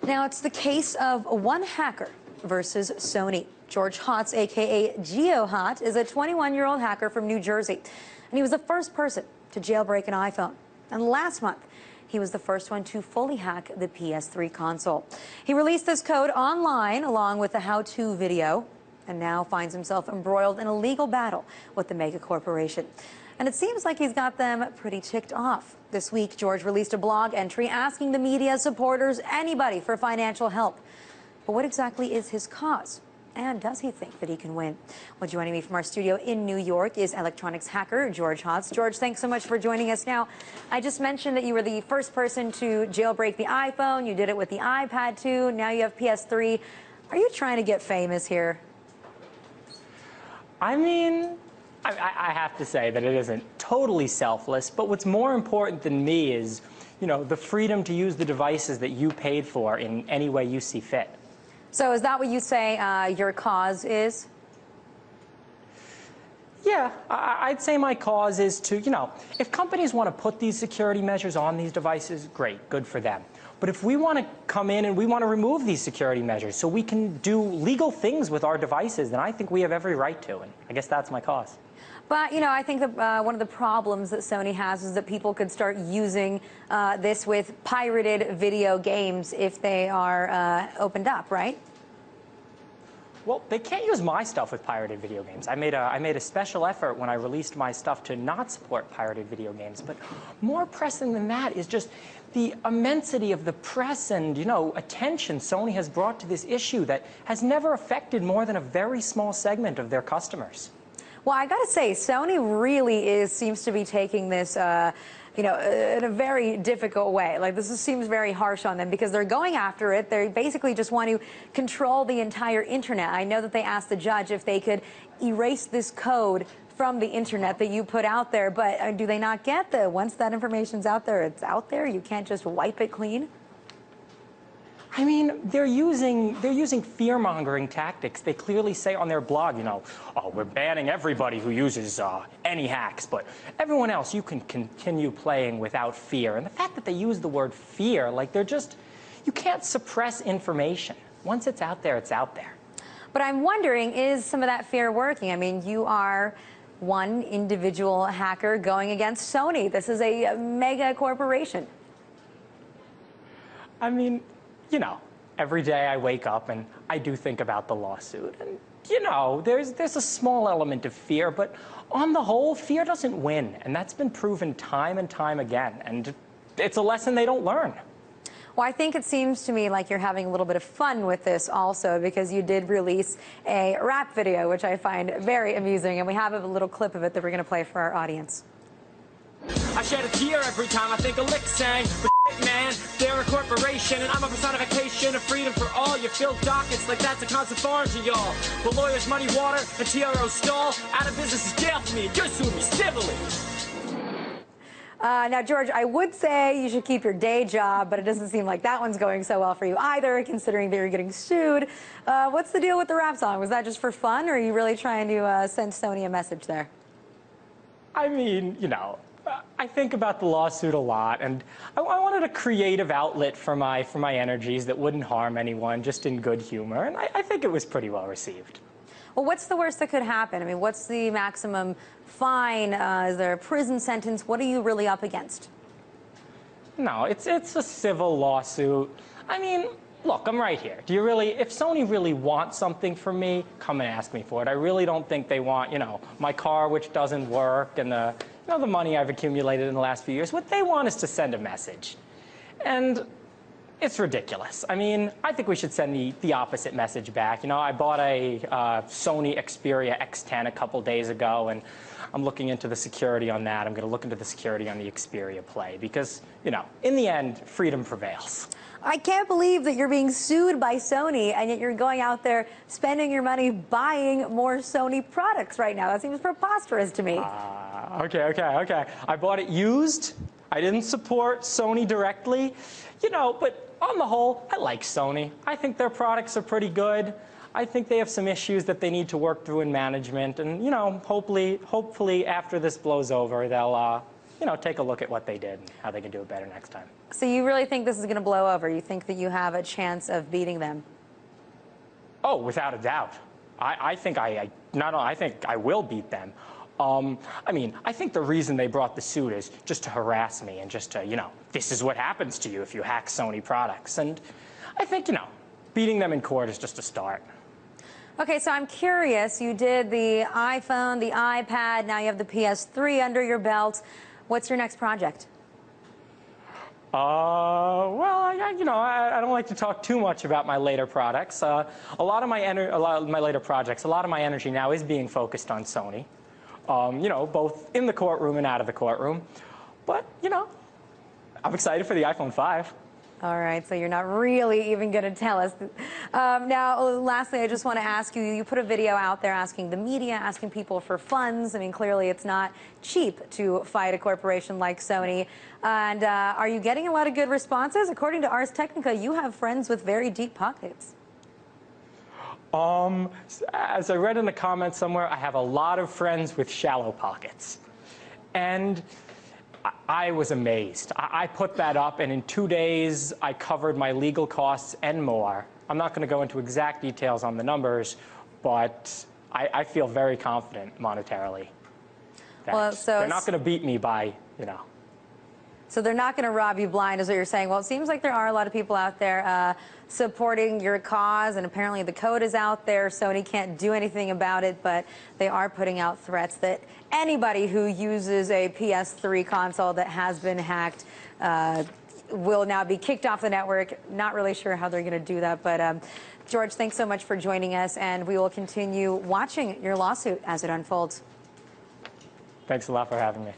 Now it's the case of one hacker versus Sony. George Hotz, aka GeoHot, is a 21-year-old hacker from New Jersey, and he was the first person to jailbreak an iPhone. And last month, he was the first one to fully hack the PS3 console. He released this code online along with a how-to video, and now finds himself embroiled in a legal battle with the mega corporation. And it seems like he's got them pretty ticked off. This week, George released a blog entry asking the media, supporters, anybody for financial help. But what exactly is his cause? And does he think that he can win? Well, joining me from our studio in New York is electronics hacker George Hotz. George, thanks so much for joining us. Now, I just mentioned that you were the first person to jailbreak the iPhone. You did it with the iPad, too. Now you have PS3. Are you trying to get famous here? I mean, I have to say that it isn't totally selfless, but what's more important than me is, you know, the freedom to use the devices that you paid for in any way you see fit. So is that what you say your cause is? Yeah, I'd say my cause is to, you know, if companies want to put these security measures on these devices, great, good for them. But if we want to come in and we want to remove these security measures so we can do legal things with our devices, then I think we have every right to, and I guess that's my cause. But, you know, I think that one of the problems that Sony has is that people could start using this with pirated video games if they are opened up, right? Well, they can't use my stuff with pirated video games. I made a special effort when I released my stuff to not support pirated video games. But more pressing than that is just the immensity of the press and, you know, attention Sony has brought to this issue that has never affected more than a very small segment of their customers. Well, I got to say, Sony really seems to be taking this, you know, in a very difficult way. Like, this seems very harsh on them because they're going after it. They basically just want to control the entire internet. I know that they asked the judge if they could erase this code from the internet that you put out there, but do they not get that once that information's out there, it's out there? You can't just wipe it clean? I mean, they're using fear-mongering tactics. They clearly say on their blog, you know, oh, we're banning everybody who uses any hacks, but everyone else, you can continue playing without fear. And the fact that they use the word fear, like they're just, you can't suppress information. Once it's out there, it's out there. But I'm wondering, is some of that fear working? I mean, you are one individual hacker going against Sony. This is a mega corporation. I mean, you know, every day I wake up and I do think about the lawsuit. And, you know, there's a small element of fear, but on the whole, fear doesn't win. And that's been proven time and time again. And it's a lesson they don't learn. Well, I think it seems to me like you're having a little bit of fun with this also because you did release a rap video, which I find very amusing. And we have a little clip of it that we're going to play for our audience. I shed a tear every time I think a lick sang. But man, they're a corporation and I'm a personification of freedom for all. You fill dockets like that's a constant foreign to y'all. But lawyers muddy water and TRO stall. Out of business is jail for me and you're suing me civilly. Now, George, I would say you should keep your day job, but it doesn't seem like that one's going so well for you either, considering that you're getting sued. What's the deal with the rap song? Was that just for fun, or are you really trying to send Sony a message there? I mean, you know, I think about the lawsuit a lot, and I wanted a creative outlet for my energies that wouldn't harm anyone, just in good humor, and I think it was pretty well received. Well, what's the worst that could happen? I mean, what's the maximum fine? Is there a prison sentence? What are you really up against? No, it's a civil lawsuit. I mean, look, I'm right here. Do you really, if Sony really wants something from me, come and ask me for it. I really don't think they want, you know, my car, which doesn't work, and the, you know, the money I've accumulated in the last few years. What they want is to send a message. And it's ridiculous. I mean, I think we should send the opposite message back. You know, I bought a Sony Xperia X10 a couple days ago, and I'm looking into the security on that. I'm going to look into the security on the Xperia Play because, you know, in the end, freedom prevails. I can't believe that you're being sued by Sony, and yet you're going out there spending your money buying more Sony products right now. That seems preposterous to me. Okay. I bought it used. I didn't support Sony directly. You know, but on the whole, I like Sony. I think their products are pretty good. I think they have some issues that they need to work through in management. And, you know, hopefully after this blows over, they'll take a look at what they did and how they can do it better next time. So you really think this is going to blow over? You think that you have a chance of beating them? Oh, without a doubt. I think I think I will beat them. I mean, I think the reason they brought the suit is just to harass me and just to, this is what happens to you if you hack Sony products. And I think, beating them in court is just a start. Okay, so I'm curious. You did the iPhone, the iPad, now you have the PS3 under your belt. What's your next project? Well, I don't like to talk too much about my later products. A lot of my later projects, a lot of my energy now is being focused on Sony. Both in the courtroom and out of the courtroom. But, I'm excited for the iPhone 5. All right, so you're not really even going to tell us. Now, lastly, I just want to ask you, you put a video out there asking the media, asking people for funds. I mean, clearly it's not cheap to fight a corporation like Sony. And are you getting a lot of good responses? According to Ars Technica, you have friends with very deep pockets. As I read in the comments somewhere, I have a lot of friends with shallow pockets. And I was amazed. I put that up, and in 2 days, I covered my legal costs and more. I'm not going to go into exact details on the numbers, but I feel very confident monetarily that they're not going to beat me by, So they're not going to rob you blind, is what you're saying. Well, it seems like there are a lot of people out there supporting your cause, and apparently the code is out there. Sony can't do anything about it, but they are putting out threats that anybody who uses a PS3 console that has been hacked will now be kicked off the network. Not really sure how they're going to do that, but George, thanks so much for joining us, and we will continue watching your lawsuit as it unfolds. Thanks a lot for having me.